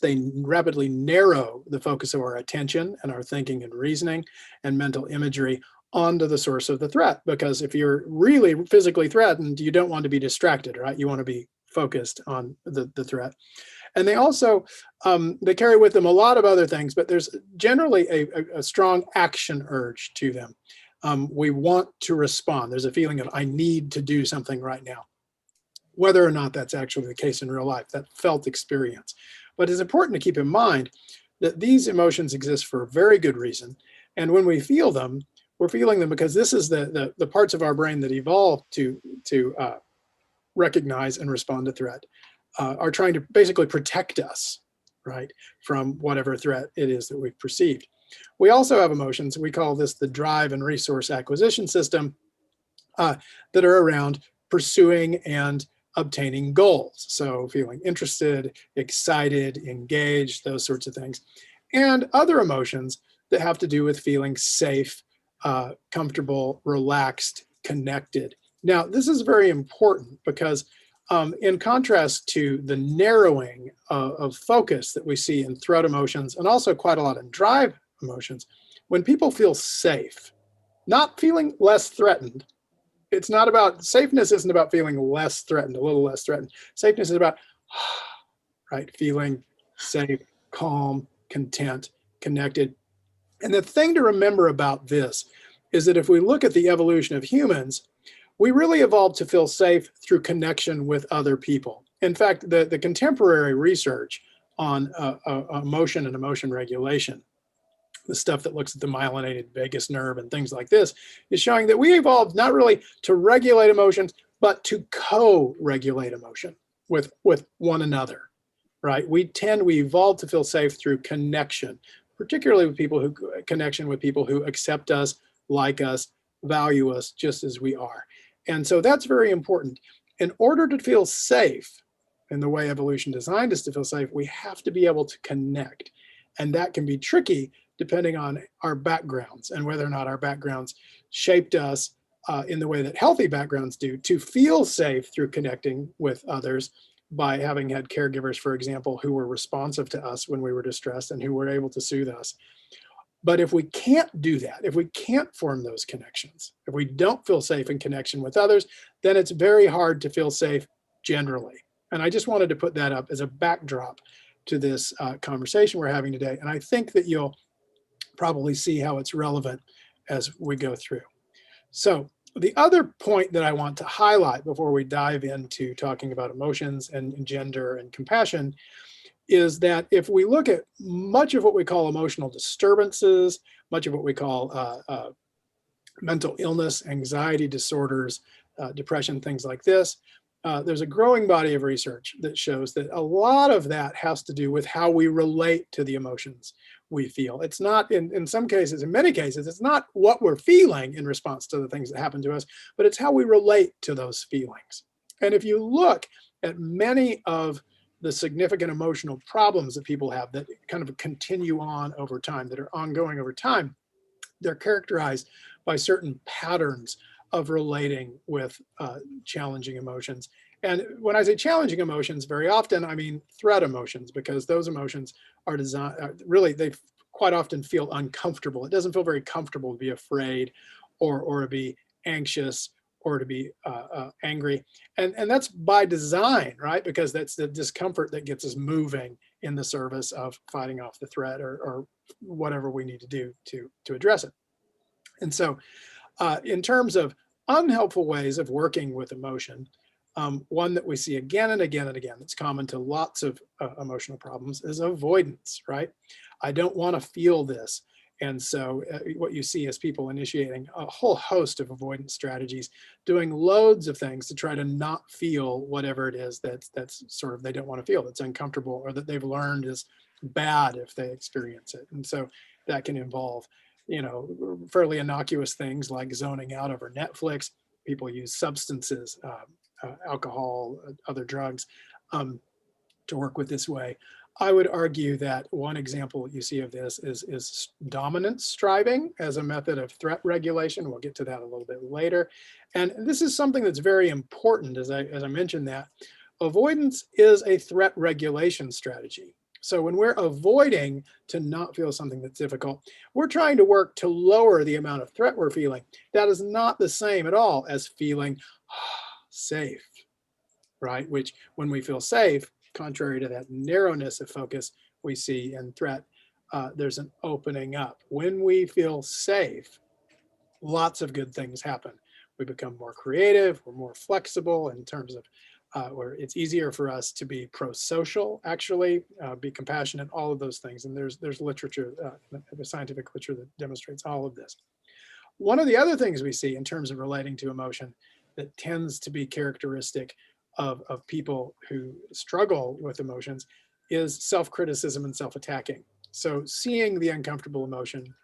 they rapidly narrow the focus of our attention and our thinking and reasoning and mental imagery onto the source of the threat. Because if you're really physically threatened, you don't want to be distracted, right? You want to be focused on the threat. And they also, they carry with them a lot of other things, but there's generally a strong action urge to them. We want to respond. There's a feeling of, I need to do something right now, whether or not that's actually the case in real life, that felt experience. But it's important to keep in mind that these emotions exist for a very good reason. And when we feel them, we're feeling them because this is the parts of our brain that evolved to recognize and respond to threat, are trying to basically protect us, right, from whatever threat it is that we've perceived. We also have emotions. We call this the drive and resource acquisition system, that are around pursuing and obtaining goals. So feeling interested, excited, engaged, those sorts of things. And other emotions that have to do with feeling safe, comfortable, relaxed, connected. Now, this is very important because in contrast to the narrowing of focus that we see in threat emotions, and also quite a lot in drive emotions, when people feel safe, not feeling less threatened, it's not about, safeness isn't about feeling less threatened, a little less threatened. Safeness is about, right, feeling safe, calm, content, connected. And the thing to remember about this is that if we look at the evolution of humans, we really evolved to feel safe through connection with other people. In fact, the contemporary research on emotion and emotion regulation, the stuff that looks at the myelinated vagus nerve and things like this, is showing that we evolved not really to regulate emotions, but to co-regulate emotion with one another, right? We evolved to feel safe through connection, particularly with people who accept us, like us, value us just as we are. And so that's very important. In order to feel safe, in the way evolution designed us to feel safe, we have to be able to connect. And that can be tricky depending on our backgrounds and whether or not our backgrounds shaped us in the way that healthy backgrounds do, to feel safe through connecting with others by having had caregivers, for example, who were responsive to us when we were distressed and who were able to soothe us. But if we can't do that, if we can't form those connections, if we don't feel safe in connection with others, then it's very hard to feel safe generally. And I just wanted to put that up as a backdrop to this conversation we're having today. And I think that you'll probably see how it's relevant as we go through. So the other point that I want to highlight before we dive into talking about emotions and gender and compassion is that if we look at much of what we call emotional disturbances, much of what we call mental illness, anxiety disorders, depression, things like this, there's a growing body of research that shows that a lot of that has to do with how we relate to the emotions we feel. It's not, in some cases, in many cases, it's not what we're feeling in response to the things that happen to us, but it's how we relate to those feelings. And if you look at many of the significant emotional problems that people have that kind of continue on over time, that are ongoing over time, they're characterized by certain patterns of relating with challenging emotions. And when I say challenging emotions, very often I mean threat emotions, because those emotions are designed, really, they quite often feel uncomfortable. It doesn't feel very comfortable to be afraid or to be anxious or to be angry. And that's by design, right? Because that's the discomfort that gets us moving in the service of fighting off the threat or whatever we need to do to address it. And so in terms of unhelpful ways of working with emotion, one that we see again and again and again, that's common to lots of emotional problems, is avoidance, right? I don't want to feel this. And so what you see is people initiating a whole host of avoidance strategies, doing loads of things to try to not feel whatever it is that's sort of they don't want to feel, that's uncomfortable, or that they've learned is bad if they experience it. And so that can involve, fairly innocuous things like zoning out over Netflix. People use substances, alcohol, other drugs, to work with this way. I would argue that one example you see of this is dominance striving as a method of threat regulation. We'll get to that a little bit later. And this is something that's very important, as I mentioned that. Avoidance is a threat regulation strategy. So when we're avoiding to not feel something that's difficult, we're trying to work to lower the amount of threat we're feeling. That is not the same at all as feeling safe, right? Which when we feel safe, contrary to that narrowness of focus we see in threat, there's an opening up. When we feel safe, lots of good things happen. We become more creative, we're more flexible in terms of where it's easier for us to be pro-social, actually, be compassionate, all of those things. And there's literature, scientific literature that demonstrates all of this. One of the other things we see in terms of relating to emotion that tends to be characteristic of people who struggle with emotions is self-criticism and self-attacking. So seeing the uncomfortable emotion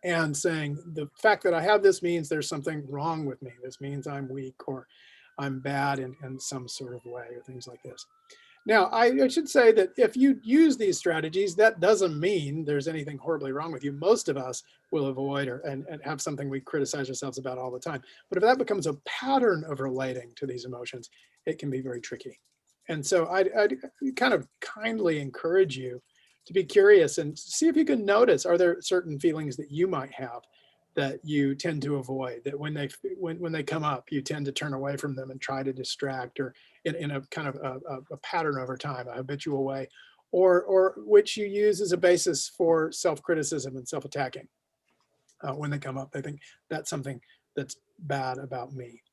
and saying, the fact that I have this means there's something wrong with me. This means I'm weak or I'm bad in some sort of way, or things like this. Now, I should say that if you use these strategies, that doesn't mean there's anything horribly wrong with you. Most of us will avoid and have something we criticize ourselves about all the time. But if that becomes a pattern of relating to these emotions, it can be very tricky. And so I'd kind of kindly encourage you to be curious and see if you can notice, are there certain feelings that you might have that you tend to avoid, that when they come up, you tend to turn away from them and try to distract, or in a kind of a pattern over time, a habitual way, or which you use as a basis for self-criticism and self-attacking. When they come up, they think that's something that's bad about me.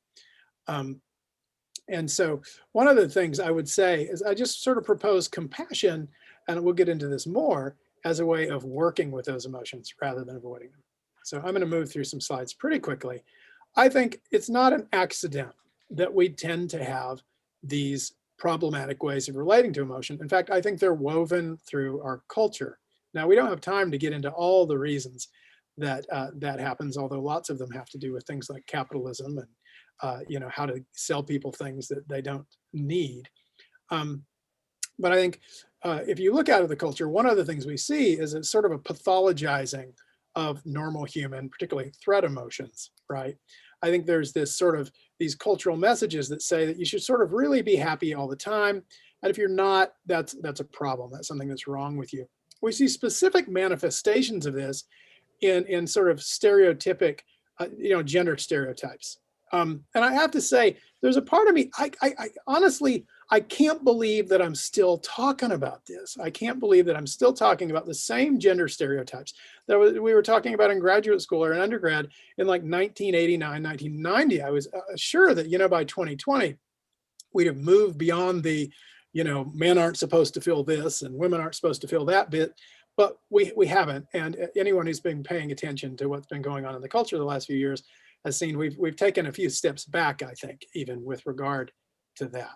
And so one of the things I would say is I just sort of propose compassion, and we'll get into this more, as a way of working with those emotions rather than avoiding them. So I'm going to move through some slides pretty quickly. I think it's not an accident that we tend to have these problematic ways of relating to emotion. In fact, I think they're woven through our culture. Now, we don't have time to get into all the reasons that that happens, although lots of them have to do with things like capitalism and how to sell people things that they don't need. But I think if you look out of the culture, one of the things we see is it's sort of a pathologizing of normal human, particularly threat emotions, right? I think there's this sort of these cultural messages that say that you should sort of really be happy all the time. And if you're not, that's a problem. That's something that's wrong with you. We see specific manifestations of this in sort of stereotypic, gender stereotypes. And I have to say, there's a part of me, I honestly, I can't believe that I'm still talking about this. I can't believe that I'm still talking about the same gender stereotypes that we were talking about in graduate school or in undergrad in like 1989, 1990. I was sure that, by 2020, we'd have moved beyond the, men aren't supposed to feel this and women aren't supposed to feel that bit. But we haven't. And anyone who's been paying attention to what's been going on in the culture the last few years has seen we've taken a few steps back, I think, even with regard to that.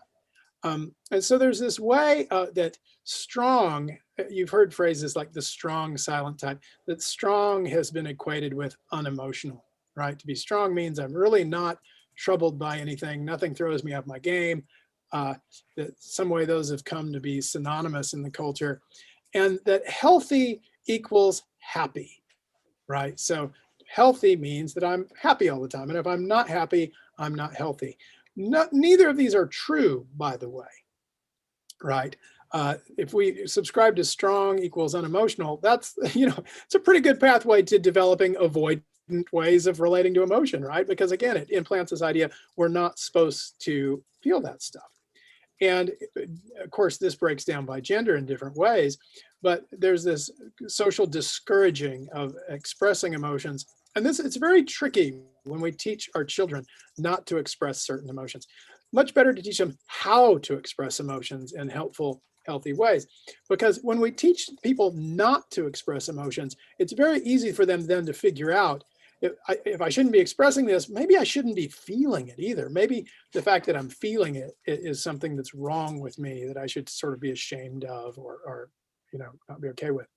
And so there's this way that strong, you've heard phrases like the strong silent type, that strong has been equated with unemotional, right? To be strong means I'm really not troubled by anything. Nothing throws me off my game. That some way those have come to be synonymous in the culture. And that healthy equals happy, right? So healthy means that I'm happy all the time. And if I'm not happy, I'm not healthy. Neither of these are true, by the way, right? If we subscribe to strong equals unemotional, that's, it's a pretty good pathway to developing avoidant ways of relating to emotion, right? Because again, it implants this idea we're not supposed to feel that stuff. And of course, this breaks down by gender in different ways, but there's this social discouraging of expressing emotions. And it's very tricky when we teach our children not to express certain emotions. Much better to teach them how to express emotions in helpful, healthy ways. Because when we teach people not to express emotions, it's very easy for them then to figure out, if I shouldn't be expressing this, maybe I shouldn't be feeling it either. Maybe the fact that I'm feeling it is something that's wrong with me that I should sort of be ashamed of or not be okay with.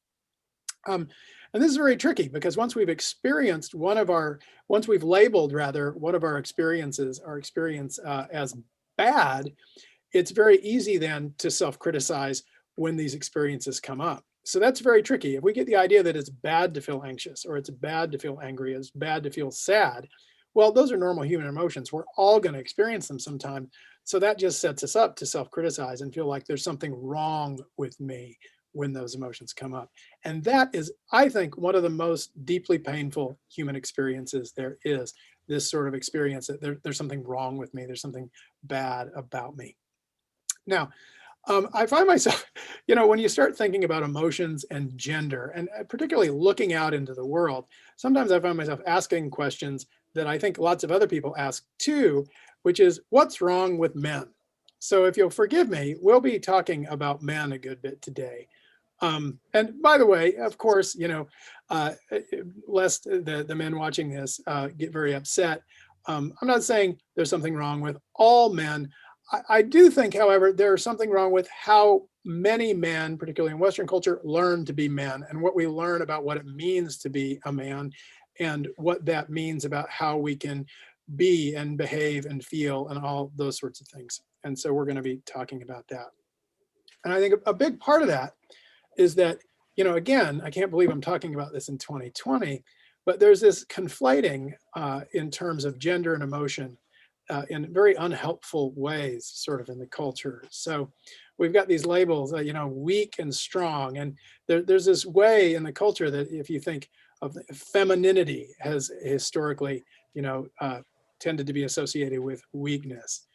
And this is very tricky because once we've experienced once we've labeled rather one of our experience as bad, it's very easy then to self-criticize when these experiences come up. So that's very tricky. If we get the idea that it's bad to feel anxious or it's bad to feel angry, it's bad to feel sad, well, those are normal human emotions. We're all going to experience them sometime. So that just sets us up to self-criticize and feel like there's something wrong with me when those emotions come up. And that is, I think, one of the most deeply painful human experiences there is, this sort of experience that there's something wrong with me, there's something bad about me. Now, I find myself, when you start thinking about emotions and gender, and particularly looking out into the world, sometimes I find myself asking questions that I think lots of other people ask too, which is, what's wrong with men? So if you'll forgive me, we'll be talking about men a good bit today. And by the way, of course, lest the men watching this get very upset, I'm not saying there's something wrong with all men. I do think, however, there's something wrong with how many men, particularly in Western culture, learn to be men, and what we learn about what it means to be a man, and what that means about how we can be and behave and feel and all those sorts of things. And so we're going to be talking about that. And I think a big part of that is that, again, I can't believe I'm talking about this in 2020, but there's this conflating in terms of gender and emotion in very unhelpful ways, sort of in the culture. So we've got these labels, weak and strong. And there's this way in the culture that if you think of femininity has historically, tended to be associated with weakness,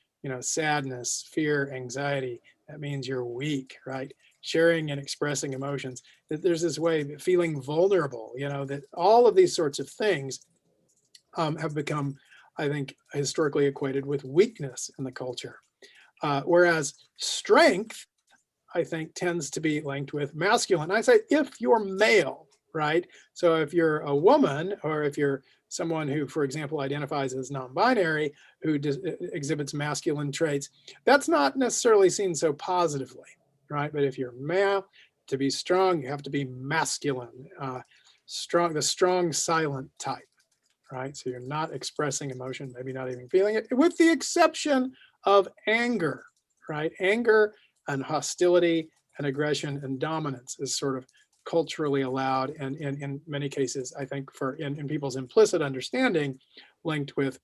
sadness, fear, anxiety. That means you're weak, right? Sharing and expressing emotions. That there's this way of feeling vulnerable, that all of these sorts of things have become, I think, historically equated with weakness in the culture. Whereas strength, I think, tends to be linked with masculine. I say if you're male, right? So if you're a woman, or if you're someone who, for example, identifies as non-binary, who exhibits masculine traits, that's not necessarily seen so positively, right? But if you're male, to be strong, you have to be masculine, the strong silent type. Right? So you're not expressing emotion, maybe not even feeling it, with the exception of anger, right? Anger and hostility and aggression and dominance is sort of culturally allowed, and in many cases, I think, in people's implicit understanding, linked with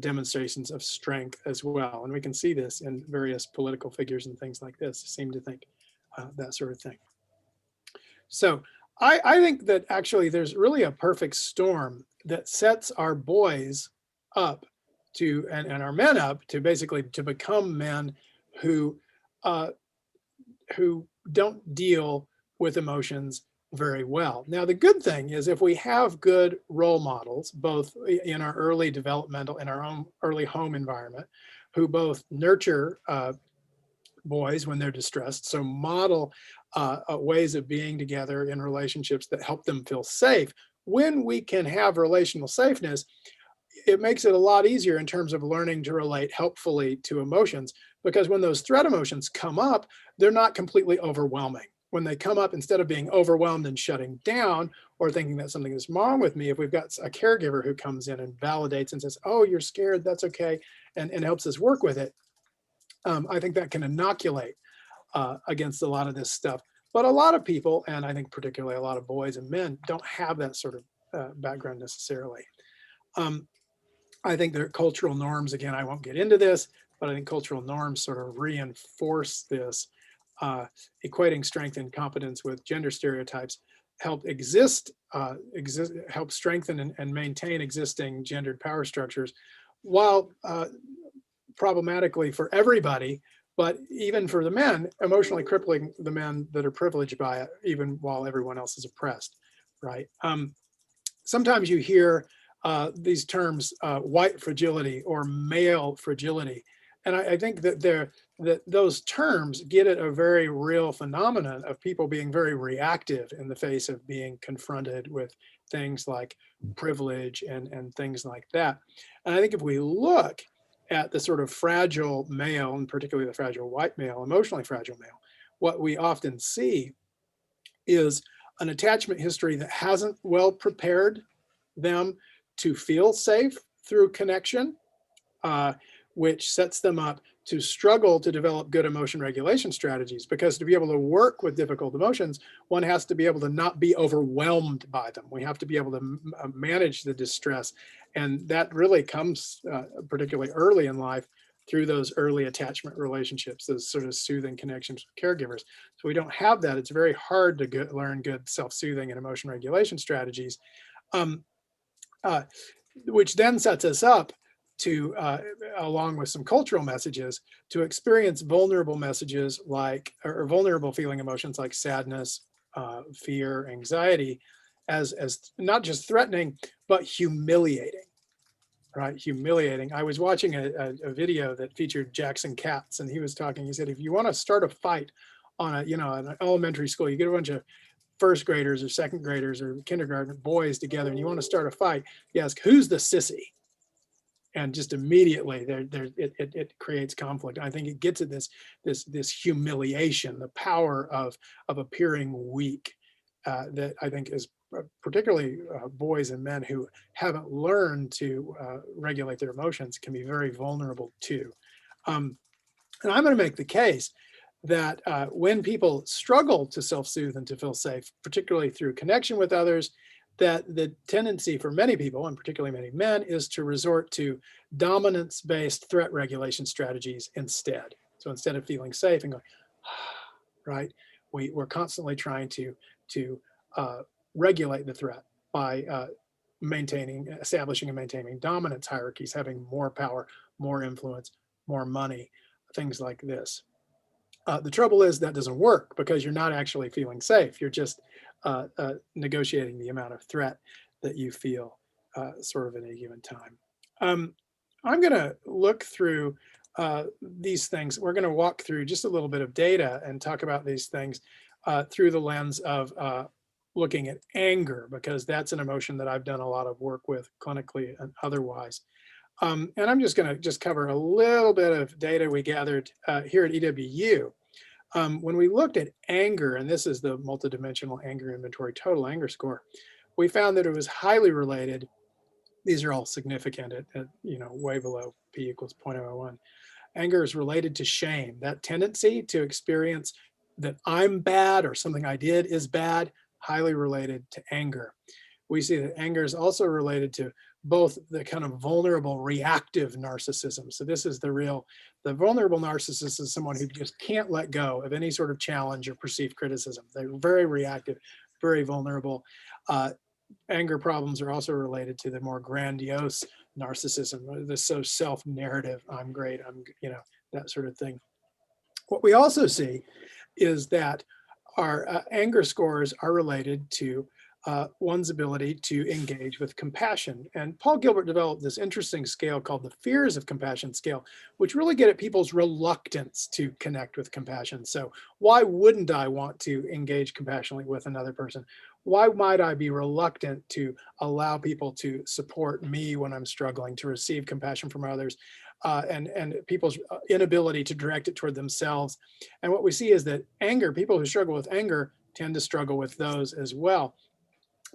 demonstrations of strength as well. And we can see this in various political figures and things like this seem to think that sort of thing. So I think that actually there's really a perfect storm that sets our boys up to, and our men up to, basically to become men who don't deal with emotions very well. Now, the good thing is, if we have good role models, both in our early developmental, in our own early home environment, who both nurture boys when they're distressed, so model ways of being together in relationships that help them feel safe. When we can have relational safeness, it makes it a lot easier in terms of learning to relate helpfully to emotions, because when those threat emotions come up, they're not completely overwhelming. When they come up, instead of being overwhelmed and shutting down or thinking that something is wrong with me, if we've got a caregiver who comes in and validates and says, oh, you're scared, that's okay, and helps us work with it, I think that can inoculate against a lot of this stuff. But a lot of people, and I think particularly a lot of boys and men, don't have that sort of background necessarily. I think there are cultural norms, again, I won't get into this, but I think cultural norms sort of reinforce this, equating strength and competence with gender stereotypes, help help strengthen and maintain existing gendered power structures, while problematically for everybody, but even for the men, emotionally crippling the men that are privileged by it, even while everyone else is oppressed, right? Sometimes you hear these terms, white fragility or male fragility. And I think that those terms get at a very real phenomenon of people being very reactive in the face of being confronted with things like privilege and things like that. And I think if we look at the sort of fragile male, and particularly the fragile white male, emotionally fragile male, what we often see is an attachment history that hasn't well prepared them to feel safe through connection, which sets them up to struggle to develop good emotion regulation strategies, because to be able to work with difficult emotions, one has to be able to not be overwhelmed by them. We have to be able to manage the distress. And that really comes particularly early in life through those early attachment relationships, those sort of soothing connections with caregivers. So we don't have that. It's very hard to learn good self-soothing and emotion regulation strategies, um, which then sets us up to, along with some cultural messages, to experience vulnerable messages like, or vulnerable feeling emotions like sadness, fear, anxiety, as not just threatening, but humiliating. Right, humiliating. I was watching a video that featured Jackson Katz, and he was talking. He said, if you want to start a fight on an elementary school, you get a bunch of first graders or second graders or kindergarten boys together, and you want to start a fight, you ask, who's the sissy? And just immediately it creates conflict. I think it gets at this humiliation, the power of appearing weak, that I think is particularly boys and men who haven't learned to regulate their emotions can be very vulnerable to. And I'm going to make the case that when people struggle to self-soothe and to feel safe, particularly through connection with others, that the tendency for many people, and particularly many men, is to resort to dominance-based threat regulation strategies instead. So instead of feeling safe and going, right, we're constantly trying to regulate the threat by establishing and maintaining dominance hierarchies, having more power, more influence, more money, things like this. The trouble is that doesn't work because you're not actually feeling safe. You're just negotiating the amount of threat that you feel sort of at a given time. I'm going to look through these things. We're going to walk through just a little bit of data and talk about these things through the lens of looking at anger, because that's an emotion that I've done a lot of work with clinically and otherwise. And I'm just going to cover a little bit of data we gathered here at EWU. When we looked at anger, and this is the multidimensional anger inventory total anger score, we found that it was highly related. These are all significant at way below p equals 0.001. Anger is related to shame, that tendency to experience that I'm bad or something I did is bad, highly related to anger. We see that anger is also related to both the kind of vulnerable reactive narcissism. So this is the vulnerable narcissist is someone who just can't let go of any sort of challenge or perceived criticism. They're very reactive, very vulnerable. Anger problems are also related to the more grandiose narcissism, the so self-narrative, I'm great, that sort of thing. What we also see is that our anger scores are related to one's ability to engage with compassion. And Paul Gilbert developed this interesting scale called the fears of compassion scale, which really get at people's reluctance to connect with compassion. So why wouldn't I want to engage compassionately with another person? Why might I be reluctant to allow people to support me when I'm struggling, to receive compassion from others, and people's inability to direct it toward themselves? And what we see is that people who struggle with anger tend to struggle with those as well.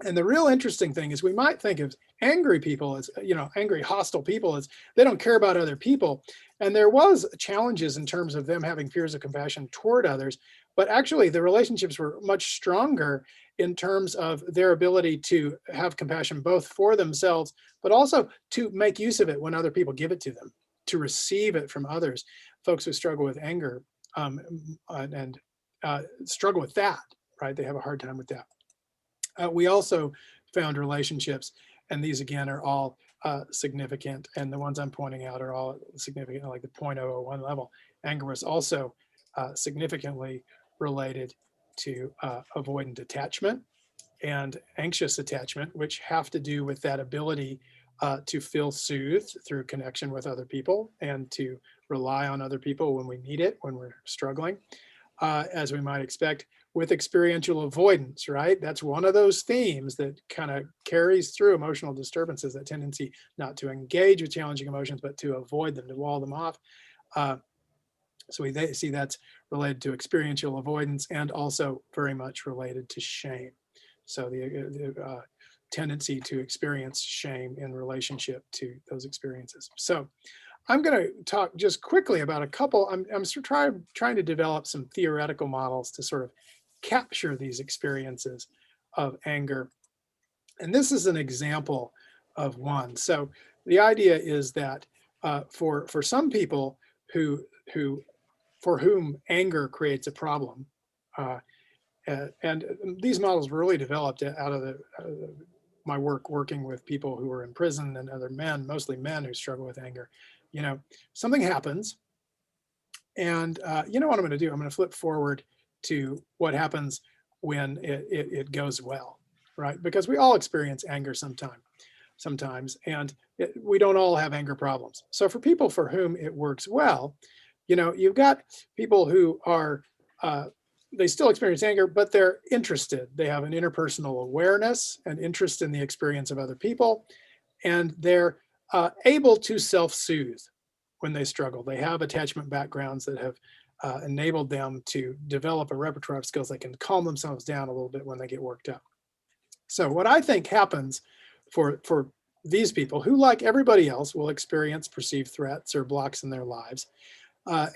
And the real interesting thing is we might think of angry people as, angry, hostile people as they don't care about other people. And there was challenges in terms of them having fears of compassion toward others, but actually the relationships were much stronger in terms of their ability to have compassion both for themselves, but also to make use of it when other people give it to them, to receive it from others. Folks who struggle with anger and struggle with that, right? They have a hard time with that. We also found relationships, and these again are all significant, and the ones I'm pointing out are all significant, like the 0.001 level. Anger was also significantly related to avoidant attachment and anxious attachment, which have to do with that ability to feel soothed through connection with other people and to rely on other people when we need it, when we're struggling, as we might expect. With experiential avoidance, right? That's one of those themes that kind of carries through emotional disturbances, that tendency not to engage with challenging emotions, but to avoid them, to wall them off. So we see that's related to experiential avoidance and also very much related to shame. So the tendency to experience shame in relationship to those experiences. So I'm going to talk just quickly about a couple. I'm trying to develop some theoretical models to sort of capture these experiences of anger. And this is an example of one. So the idea is that For some people who for whom anger creates a problem, and these models were really developed out of my work working with people who are in prison and other men, mostly men who struggle with anger. You know, something happens, and you know what I'm going to do? I'm going to flip forward to what happens when it goes well, right? Because we all experience anger sometimes, and we don't all have anger problems. So for people for whom it works well, you know, you've got people who are, they still experience anger, but they're interested. They have an interpersonal awareness and interest in the experience of other people, and they're able to self-soothe when they struggle. They have attachment backgrounds that have enabled them to develop a repertoire of skills that can calm themselves down a little bit when they get worked up. So what I think happens for these people who, like everybody else, will experience perceived threats or blocks in their lives,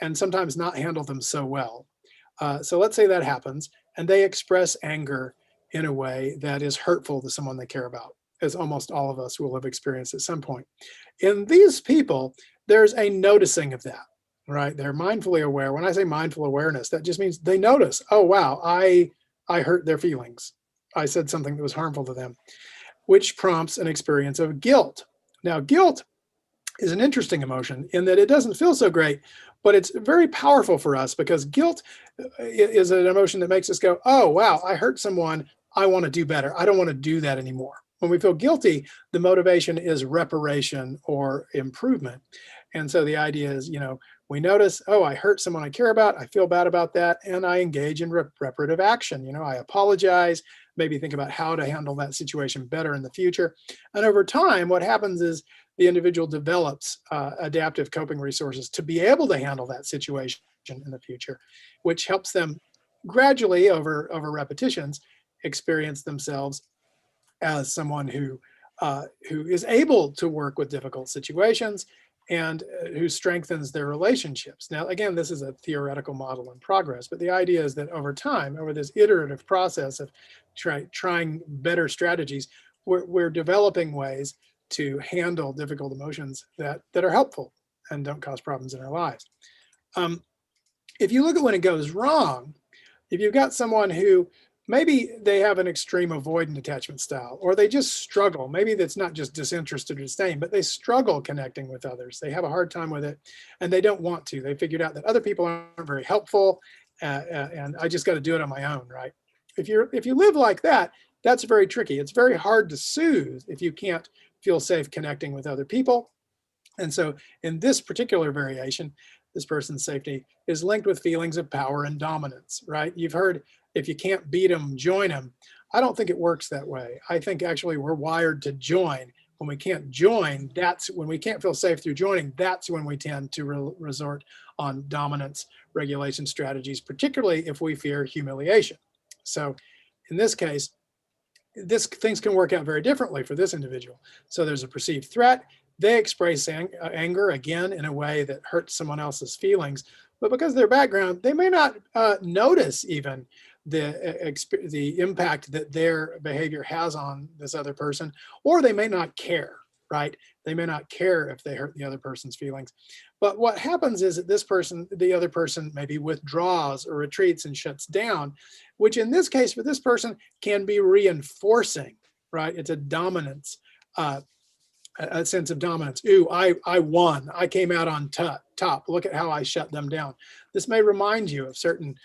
and sometimes not handle them so well. So let's say that happens and they express anger in a way that is hurtful to someone they care about, as almost all of us will have experienced at some point. In these people, there's a noticing of that, right? They're mindfully aware. When I say mindful awareness, that just means they notice, oh, wow, I hurt their feelings. I said something that was harmful to them, which prompts an experience of guilt. Now, guilt is an interesting emotion in that it doesn't feel so great, but it's very powerful for us because guilt is an emotion that makes us go, oh, wow, I hurt someone. I want to do better. I don't want to do that anymore. When we feel guilty, the motivation is reparation or improvement. And so the idea is, you know, we notice, oh, I hurt someone I care about. I feel bad about that. And I engage in reparative action. You know, I apologize, maybe think about how to handle that situation better in the future. And over time, what happens is the individual develops adaptive coping resources to be able to handle that situation in the future, which helps them gradually over repetitions experience themselves as someone who is able to work with difficult situations and who strengthens their relationships. Now, again, this is a theoretical model in progress, but the idea is that over time, over this iterative process of trying better strategies, we're developing ways to handle difficult emotions that are helpful and don't cause problems in our lives. If you look at when it goes wrong, if you've got someone who maybe they have an extreme avoidant attachment style, or they just struggle, maybe that's not just disinterested or disdain, but they struggle connecting with others. They have a hard time with it and they don't want to. They figured out that other people aren't very helpful and I just got to do it on my own, right? If you live like that, that's very tricky. It's very hard to soothe if you can't feel safe connecting with other people. And so in this particular variation, this person's safety is linked with feelings of power and dominance, right? You've heard, if you can't beat them, join them. I don't think it works that way. I think actually we're wired to join. When we can't join, that's when we can't feel safe through joining, that's when we tend to resort on dominance regulation strategies, particularly if we fear humiliation. So in this case, things can work out very differently for this individual. So there's a perceived threat. They express anger again in a way that hurts someone else's feelings, but because of their background, they may not notice even the impact that their behavior has on this other person, or they may not care, right? They may not care if they hurt the other person's feelings. But what happens is that the other person maybe withdraws or retreats and shuts down, which in this case for this person can be reinforcing, right? It's a dominance, a sense of dominance. Ooh, I won. I came out on top. Look at how I shut them down. This may remind you of certain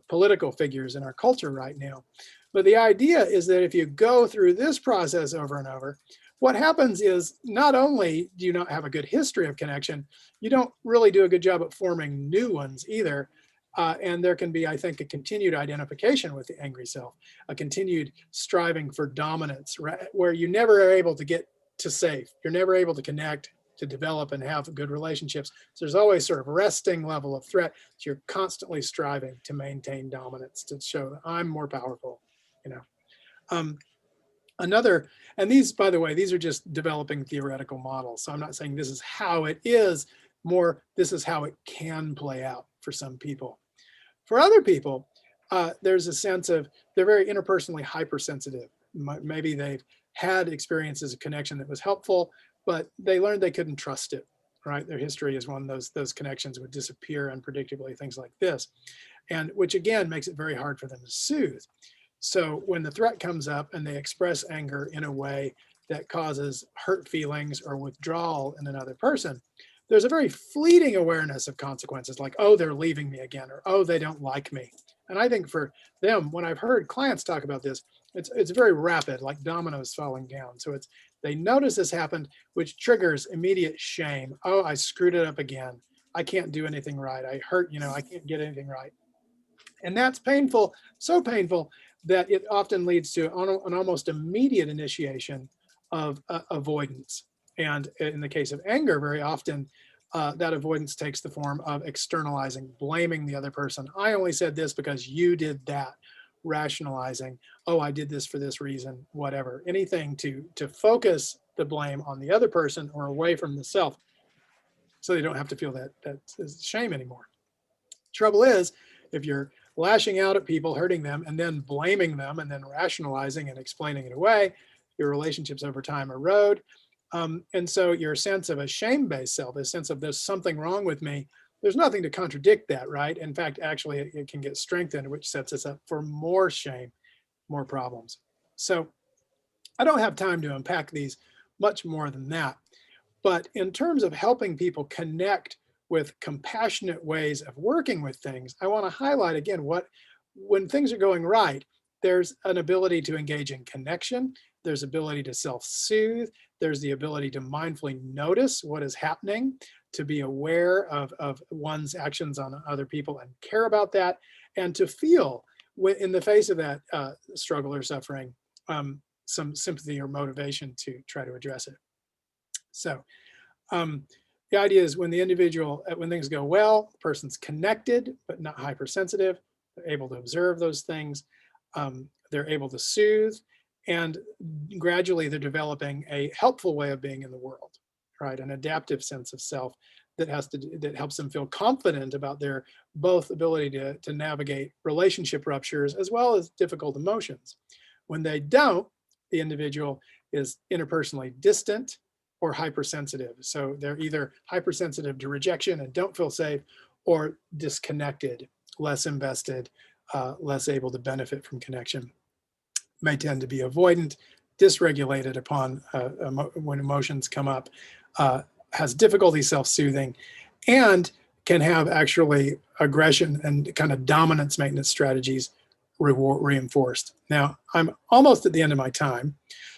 political figures in our culture right now. But the idea is that if you go through this process over and over, what happens is not only do you not have a good history of connection, you don't really do a good job at forming new ones either. And there can be, I think, a continued identification with the angry self, a continued striving for dominance, right, where you never are able to get to safe. You're never able to connect, to develop and have good relationships. So there's always sort of resting level of threat. So you're constantly striving to maintain dominance, to show that I'm more powerful, you know. And these, by the way, these are just developing theoretical models. So I'm not saying this is how it is, more this is how it can play out for some people. For other people, there's a sense of they're very interpersonally hypersensitive. Maybe they've had experiences of connection that was helpful, but they learned they couldn't trust it. right? Their history is one those connections would disappear unpredictably, things like this, and which again makes it very hard for them to soothe. So when the threat comes up and they express anger in a way that causes hurt feelings or withdrawal in another person, there's a very fleeting awareness of consequences, like, oh, they're leaving me again, or oh, they don't like me. And I think for them, when I've heard clients talk about this, it's very rapid, like dominoes falling down. So it's they notice this happened, which triggers immediate shame. Oh, I screwed it up again. I can't do anything right. I hurt, I can't get anything right. And that's painful, so painful that it often leads to an almost immediate initiation of avoidance. And in the case of anger, very often that avoidance takes the form of externalizing, blaming the other person. I only said this because you did that. Rationalizing, oh, I did this for this reason, whatever. Anything to focus the blame on the other person or away from the self, so they don't have to feel that shame anymore. Trouble is, if you're lashing out at people, hurting them, and then blaming them, and then rationalizing and explaining it away, your relationships over time erode. And so your sense of a shame-based self, a sense of there's something wrong with me, there's nothing to contradict that, right? In fact, actually, it can get strengthened, which sets us up for more shame, more problems. So I don't have time to unpack these much more than that. But in terms of helping people connect with compassionate ways of working with things, I want to highlight again when things are going right, there's an ability to engage in connection, there's ability to self-soothe, there's the ability to mindfully notice what is happening, to be aware of one's actions on other people and care about that, and to feel in the face of that struggle or suffering, some sympathy or motivation to try to address it. So the idea is when things go well, the person's connected, but not hypersensitive. They're able to observe those things. They're able to soothe, and gradually they're developing a helpful way of being in the world, right? An adaptive sense of self that helps them feel confident about their both ability to navigate relationship ruptures as well as difficult emotions. When they don't, the individual is interpersonally distant or hypersensitive. So they're either hypersensitive to rejection and don't feel safe, or disconnected, less invested, less able to benefit from connection. May tend to be avoidant, dysregulated upon when emotions come up, has difficulty self-soothing, and can have actually aggression and kind of dominance maintenance strategies reinforced. Now, I'm almost at the end of my time.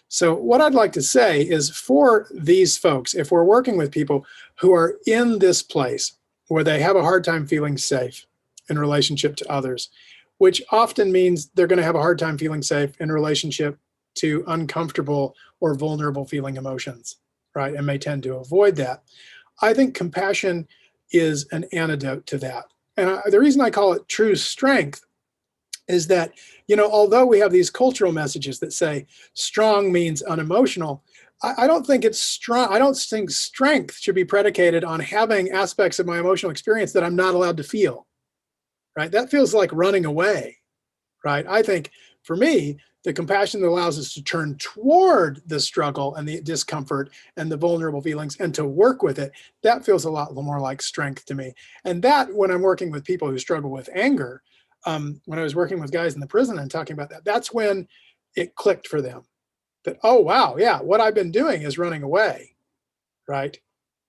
So what I'd like to say is, for these folks, if we're working with people who are in this place where they have a hard time feeling safe in relationship to others, which often means they're going to have a hard time feeling safe in relationship to uncomfortable or vulnerable feeling emotions, right? And may tend to avoid that. I think compassion is an antidote to that. And the reason I call it true strength is that, although we have these cultural messages that say strong means unemotional, I don't think it's strong. I don't think strength should be predicated on having aspects of my emotional experience that I'm not allowed to feel, right? That feels like running away, right? I think for me, the compassion that allows us to turn toward the struggle and the discomfort and the vulnerable feelings and to work with it, that feels a lot more like strength to me. And that, when I'm working with people who struggle with anger, when I was working with guys in the prison and talking about that, that's when it clicked for them that, oh, wow, yeah, what I've been doing is running away, right?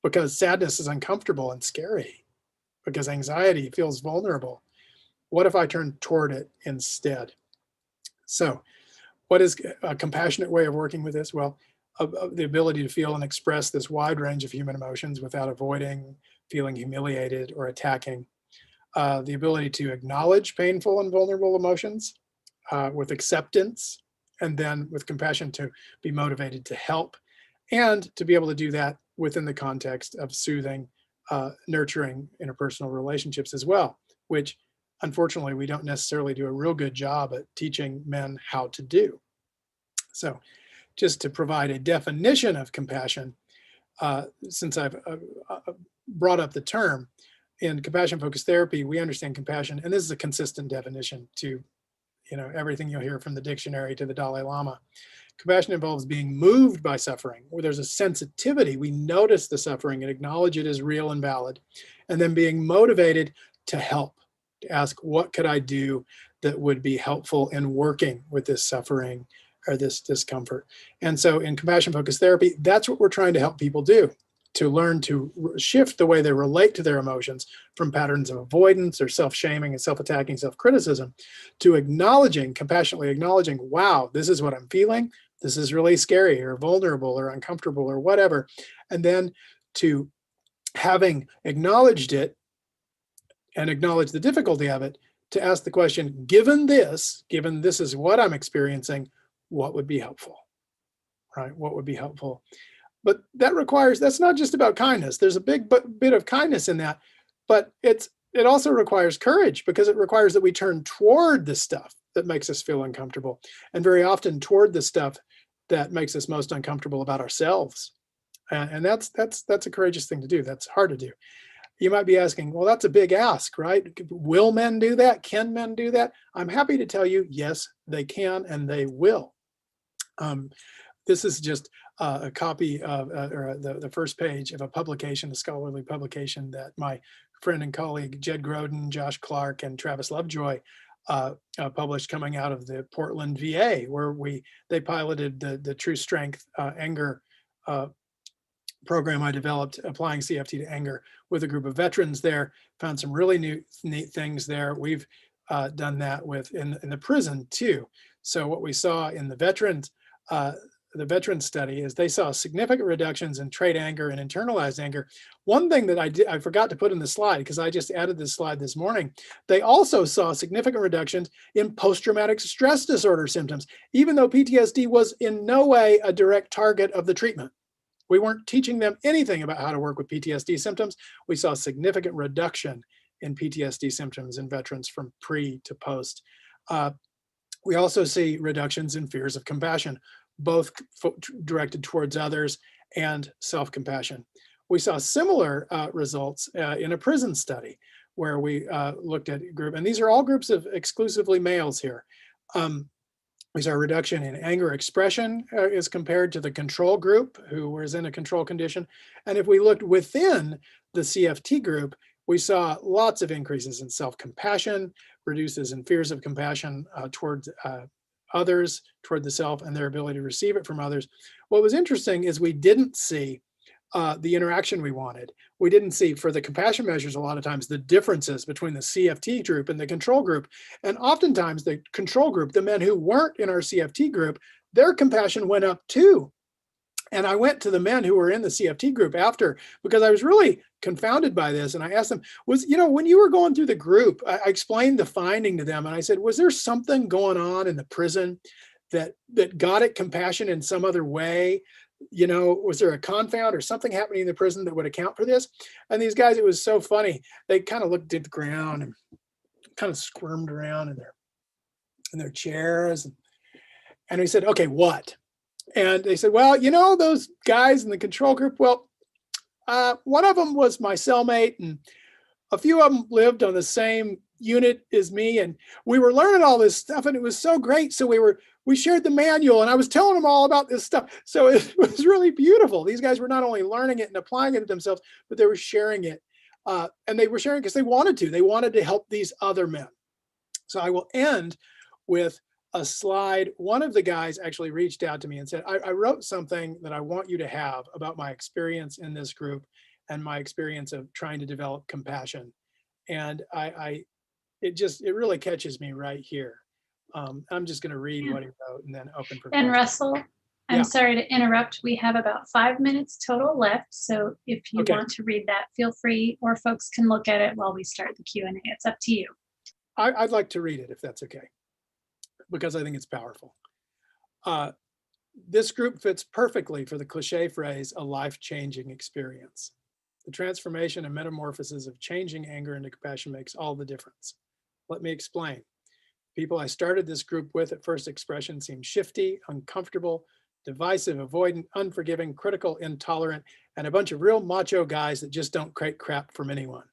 Because sadness is uncomfortable and scary, because anxiety feels vulnerable. What if I turn toward it instead? So what is a compassionate way of working with this? Well, the ability to feel and express this wide range of human emotions without avoiding feeling humiliated or attacking. The ability to acknowledge painful and vulnerable emotions with acceptance, and then with compassion to be motivated to help, and to be able to do that within the context of soothing, nurturing interpersonal relationships as well, which unfortunately we don't necessarily do a real good job at teaching men how to do. So just to provide a definition of compassion, since I've brought up the term, in compassion-focused therapy, we understand compassion, and this is a consistent definition to you know, everything you'll hear from the dictionary to the Dalai Lama. Compassion involves being moved by suffering, where there's a sensitivity. We notice the suffering and acknowledge it as real and valid, and then being motivated to help, to ask, what could I do that would be helpful in working with this suffering or this discomfort? And so in compassion-focused therapy, that's what we're trying to help people do, to learn to shift the way they relate to their emotions from patterns of avoidance or self-shaming and self-attacking, self-criticism, to acknowledging, compassionately acknowledging, wow, this is what I'm feeling. This is really scary or vulnerable or uncomfortable or whatever. And then to having acknowledged it and acknowledge the difficulty of it, to ask the question, given this is what I'm experiencing, what would be helpful, right? What would be helpful? But that requires, that's not just about kindness. There's a big bit of kindness in that, but it also requires courage, because it requires that we turn toward the stuff that makes us feel uncomfortable, and very often toward the stuff that makes us most uncomfortable about ourselves. And that's a courageous thing to do. That's hard to do. You might be asking, well, that's a big ask, right? Will men do that? Can men do that? I'm happy to tell you, yes, they can and they will. This is just a copy of or the first page of a publication, a scholarly publication that my friend and colleague Jed Groden, Josh Clark, and Travis Lovejoy published, coming out of the Portland VA, where they piloted the True Strength anger program I developed, applying CFT to anger with a group of veterans there. Found some really neat things there. We've done that in the prison too. So what we saw in the veteran study is they saw significant reductions in trait anger and internalized anger. One thing that I forgot to put in the slide, because I just added this slide this morning, they also saw significant reductions in post-traumatic stress disorder symptoms, even though PTSD was in no way a direct target of the treatment. We weren't teaching them anything about how to work with PTSD symptoms. We saw significant reduction in PTSD symptoms in veterans from pre to post. We also see reductions in fears of compassion, both directed towards others and self-compassion. We saw similar results in a prison study where we looked at a group, and these are all groups of exclusively males here. We saw a reduction in anger expression as compared to the control group, who was in a control condition. And if we looked within the CFT group, we saw lots of increases in self-compassion, reduces in fears of compassion towards others, toward the self, and their ability to receive it from others. What was interesting is we didn't see the interaction we wanted. We didn't see, for the compassion measures, a lot of times, the differences between the CFT group and the control group. And oftentimes the control group, the men who weren't in our CFT group, their compassion went up too. And I went to the men who were in the CFT group after, because I was really confounded by this. And I asked them, when you were going through the group, I explained the finding to them. And I said, was there something going on in the prison that got at compassion in some other way? Was there a confound or something happening in the prison that would account for this? And these guys, it was so funny. They kind of looked at the ground and kind of squirmed around in their chairs. And we said, okay, what? And they said, well, those guys in the control group, well, one of them was my cellmate, and a few of them lived on the same unit as me. And we were learning all this stuff, and it was so great. So we shared the manual, and I was telling them all about this stuff. So it was really beautiful. These guys were not only learning it and applying it to themselves, but they were sharing it. And they were sharing because they wanted to. They wanted to help these other men. So I will end with a slide. One of the guys actually reached out to me and said, I wrote something that I want you to have about my experience in this group and my experience of trying to develop compassion. And it really catches me right here. I'm just going to read what he wrote and then open for questions. And Russell, I'm sorry to interrupt. We have about 5 minutes total left. So if you want to read that, feel free, or folks can look at it while we start the Q&A. It's up to you. I'd like to read it if that's okay, because I think it's powerful. This group fits perfectly for the cliche phrase, a life-changing experience. The transformation and metamorphosis of changing anger into compassion makes all the difference. Let me explain. People I started this group with at first expression seemed shifty, uncomfortable, divisive, avoidant, unforgiving, critical, intolerant, and a bunch of real macho guys that just don't create crap from anyone.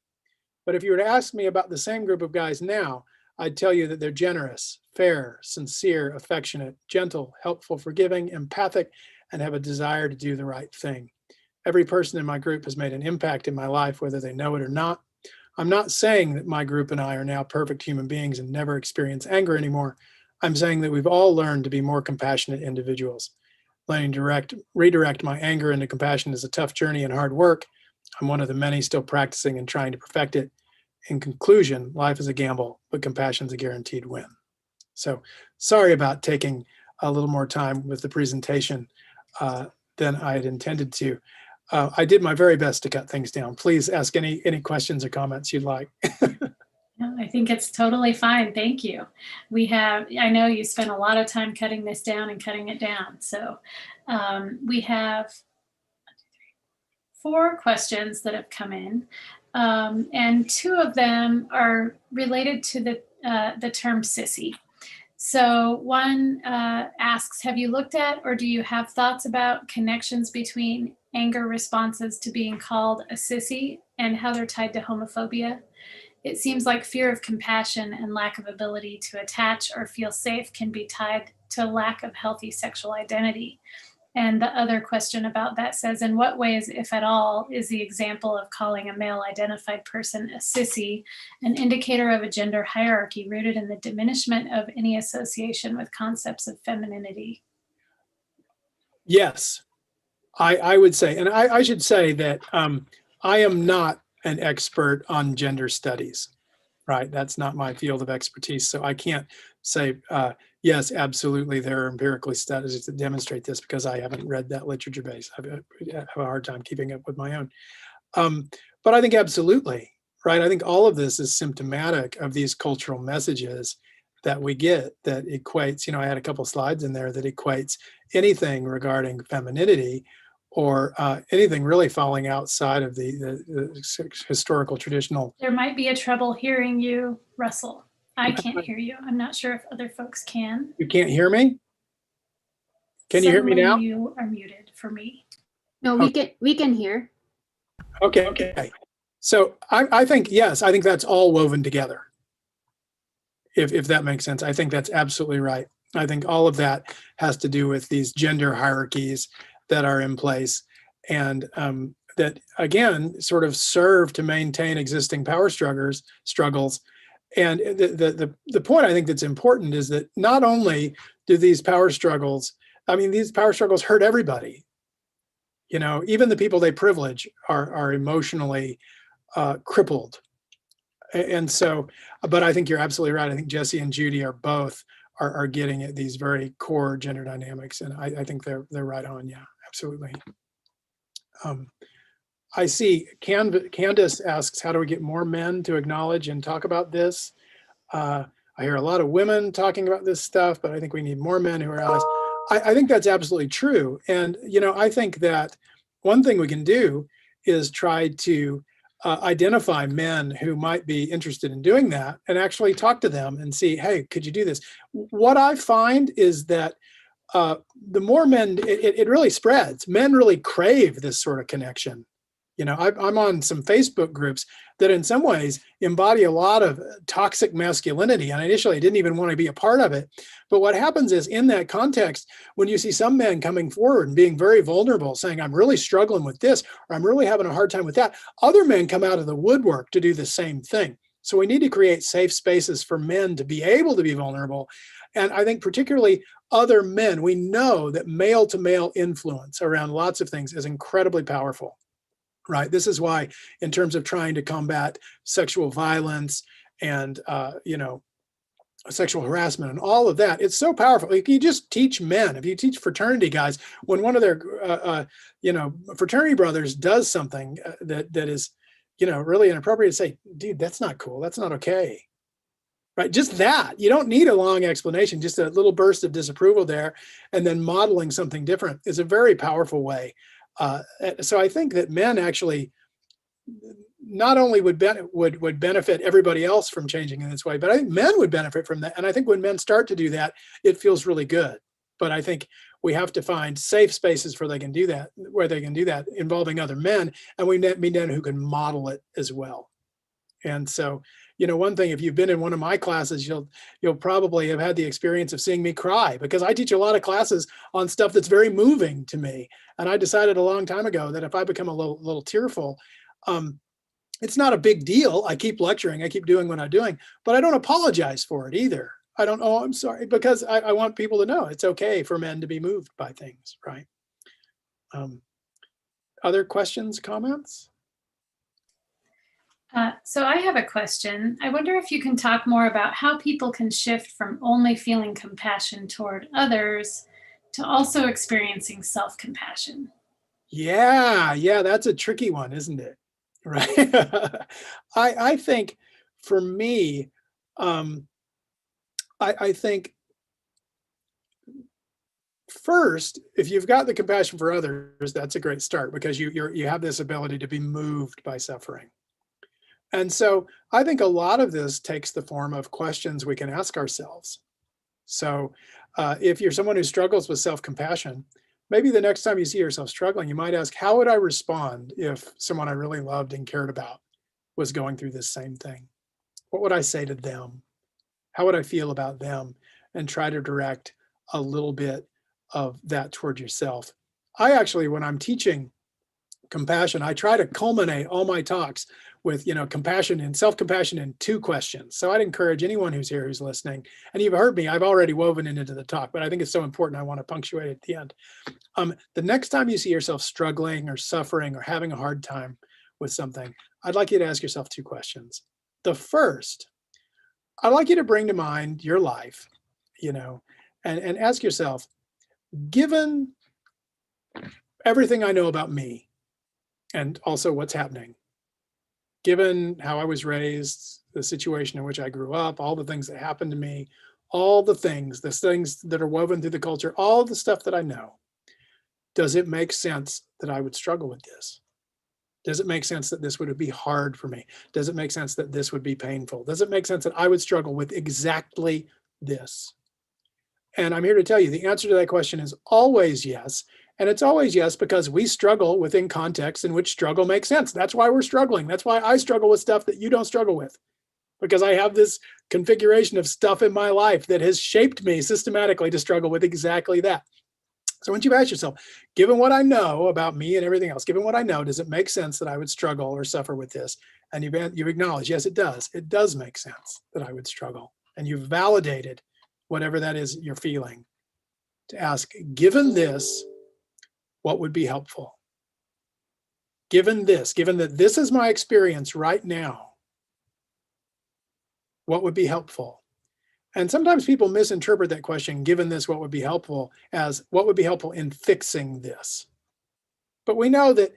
But if you were to ask me about the same group of guys now, I'd tell you that they're generous, fair, sincere, affectionate, gentle, helpful, forgiving, empathic, and have a desire to do the right thing. Every person in my group has made an impact in my life, whether they know it or not. I'm not saying that my group and I are now perfect human beings and never experience anger anymore. I'm saying that we've all learned to be more compassionate individuals. Learning to redirect my anger into compassion is a tough journey and hard work. I'm one of the many still practicing and trying to perfect it. In conclusion, life is a gamble, but compassion's a guaranteed win. So sorry about taking a little more time with the presentation than I had intended to. I did my very best to cut things down. Please ask any questions or comments you'd like. No, I think it's totally fine. Thank you. I know you spent a lot of time cutting this down and cutting it down. So we have 4 questions that have come in. And 2 of them are related to the term sissy. So one asks, have you looked at or do you have thoughts about connections between anger responses to being called a sissy and how they're tied to homophobia? It seems like fear of compassion and lack of ability to attach or feel safe can be tied to lack of healthy sexual identity. And the other question about that says, in what ways, if at all, is the example of calling a male-identified person a sissy an indicator of a gender hierarchy rooted in the diminishment of any association with concepts of femininity? Yes, I would say, and I should say that I am not an expert on gender studies, right? That's not my field of expertise. So I can't say, yes, absolutely, there are empirical studies that demonstrate this because I haven't read that literature base. I have a hard time keeping up with my own. But I think absolutely, right? I think all of this is symptomatic of these cultural messages that we get that equates, I had a couple slides in there that equates anything regarding femininity or anything really falling outside of the historical traditional. There might be a trouble hearing you, Russell. I can't hear you. I'm not sure if other folks can. You can't hear me? Can you hear me now? You are muted for me. No, we can hear. Okay. So I think, yes, I think that's all woven together. If that makes sense. I think that's absolutely right. I think all of that has to do with these gender hierarchies that are in place and that, again, sort of serve to maintain existing power struggles. And the point I think that's important is that not only do these power struggles, these power struggles hurt everybody. Even the people they privilege are emotionally crippled. And so, but I think you're absolutely right. I think Jesse and Judy are both are getting at these very core gender dynamics, and I think they're right on. Yeah, absolutely. I see Candace asks, how do we get more men to acknowledge and talk about this? I hear a lot of women talking about this stuff, but I think we need more men who are allies. I think that's absolutely true. And, I think that one thing we can do is try to identify men who might be interested in doing that and actually talk to them and see, hey, could you do this? What I find is that the more men, it really spreads. Men really crave this sort of connection. I'm on some Facebook groups that in some ways embody a lot of toxic masculinity. And initially I didn't even want to be a part of it. But what happens is in that context, when you see some men coming forward and being very vulnerable, saying, I'm really struggling with this, or I'm really having a hard time with that, other men come out of the woodwork to do the same thing. So we need to create safe spaces for men to be able to be vulnerable. And I think particularly other men, we know that male to male influence around lots of things is incredibly powerful. Right. This is why, in terms of trying to combat sexual violence and, sexual harassment and all of that, it's so powerful. If you just teach men, if you teach fraternity guys, when one of their, fraternity brothers does something that is, really inappropriate, to say, dude, that's not cool. That's not okay. Right. Just that. You don't need a long explanation. Just a little burst of disapproval there, and then modeling something different is a very powerful way. So I think that men actually not only would benefit everybody else from changing in this way, but I think men would benefit from that. And I think when men start to do that, it feels really good. But I think we have to find safe spaces where they can do that involving other men, and we need men who can model it as well. And so, one thing, if you've been in one of my classes, you'll probably have had the experience of seeing me cry, because I teach a lot of classes on stuff that's very moving to me. And I decided a long time ago that if I become a little tearful, it's not a big deal. I keep lecturing, I keep doing what I'm doing, but I don't apologize for it either. I don't, oh, I'm sorry, because I want people to know it's okay for men to be moved by things, right? Other questions, comments? So I have a question. I wonder if you can talk more about how people can shift from only feeling compassion toward others to also experiencing self-compassion. Yeah, that's a tricky one, isn't it? Right. I think for me, I think first, if you've got the compassion for others, that's a great start, because you have this ability to be moved by suffering. And so I think a lot of this takes the form of questions we can ask ourselves. So if you're someone who struggles with self-compassion, maybe the next time you see yourself struggling, you might ask, how would I respond if someone I really loved and cared about was going through this same thing? What would I say to them? How would I feel about them? And try to direct a little bit of that toward yourself. I actually, when I'm teaching compassion, I try to culminate all my talks with, compassion and self-compassion in 2 questions. So I'd encourage anyone who's here, who's listening, and you've heard me, I've already woven it into the talk, but I think it's so important, I want to punctuate it at the end. The next time you see yourself struggling or suffering or having a hard time with something, I'd like you to ask yourself 2 questions. The first, I'd like you to bring to mind your life, and ask yourself, given everything I know about me and also what's happening, given how I was raised, the situation in which I grew up, all the things that happened to me, all the things that are woven through the culture, all the stuff that I know, does it make sense that I would struggle with this? Does it make sense that this would be hard for me? Does it make sense that this would be painful? Does it make sense that I would struggle with exactly this? And I'm here to tell you the answer to that question is always yes. And it's always yes because we struggle within contexts in which struggle makes sense. That's why we're struggling. That's why I struggle with stuff that you don't struggle with, because I have this configuration of stuff in my life that has shaped me systematically to struggle with exactly that. So once you've asked yourself, given what I know about me and everything else, given what I know, does it make sense that I would struggle or suffer with this? And you've acknowledged, yes, it does. It does make sense that I would struggle. And you've validated whatever that is you're feeling, to ask, given this, what would be helpful? Given that this is my experience right now, what would be helpful? And sometimes people misinterpret that question, given this, what would be helpful, as what would be helpful in fixing this. But we know that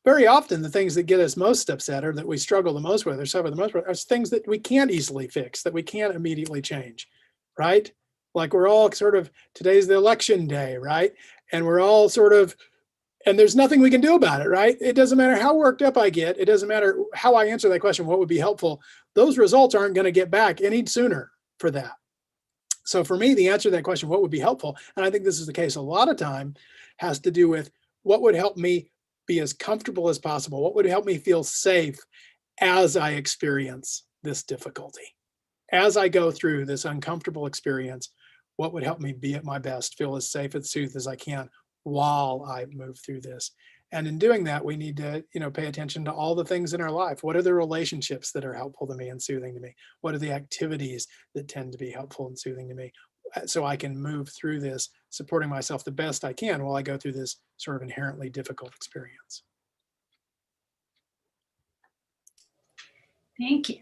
very often the things that get us most upset, or that we struggle the most with or suffer the most with, are things that we can't easily fix, that we can't immediately change, right? Like we're all sort of, today's the election day, right? And we're all sort of, and there's nothing we can do about it, right? It doesn't matter how worked up I get. It doesn't matter how I answer that question, what would be helpful? Those results aren't going to get back any sooner for that. So for me, the answer to that question, what would be helpful, and I think this is the case a lot of time, has to do with what would help me be as comfortable as possible. What would help me feel safe as I experience this difficulty? As I go through this uncomfortable experience, what would help me be at my best, feel as safe and soothed as I can while I move through this? And in doing that, we need to, pay attention to all the things in our life. What are the relationships that are helpful to me and soothing to me? What are the activities that tend to be helpful and soothing to me? So I can move through this, supporting myself the best I can while I go through this sort of inherently difficult experience. Thank you.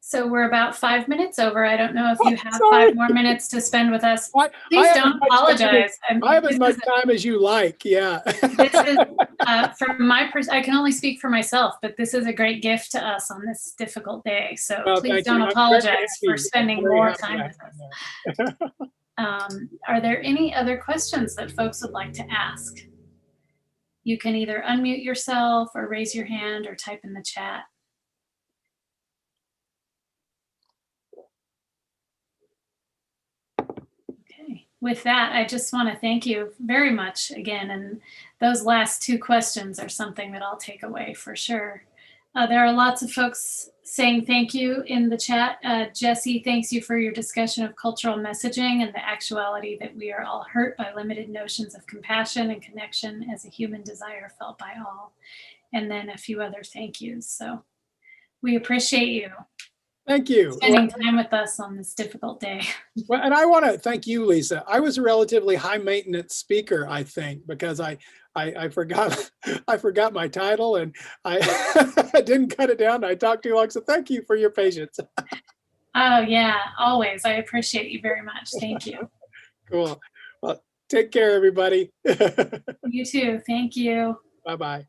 So we're about 5 minutes over. I don't know if you have Sorry. 5 more minutes to spend with us. Please don't apologize. I have as much time as you like. Yeah. This is, from my perspective, I can only speak for myself, but this is a great gift to us on this difficult day. So please don't apologize for spending more time with us. Are there any other questions that folks would like to ask? You can either unmute yourself or raise your hand or type in the chat. With that, I just want to thank you very much again. And those last 2 questions are something that I'll take away for sure. There are lots of folks saying thank you in the chat. Jesse, thanks you for your discussion of cultural messaging and the actuality that we are all hurt by limited notions of compassion and connection as a human desire felt by all. And then a few other thank yous. So we appreciate you Thank you. spending time with us on this difficult day. Well, and I want to thank you, Lisa. I was a relatively high maintenance speaker, I think, because I forgot I forgot my title and I I didn't cut it down. I talked too long. So thank you for your patience. Oh yeah, always. I appreciate you very much. Thank you. Cool. Well, take care, everybody. You too. Thank you. Bye-bye.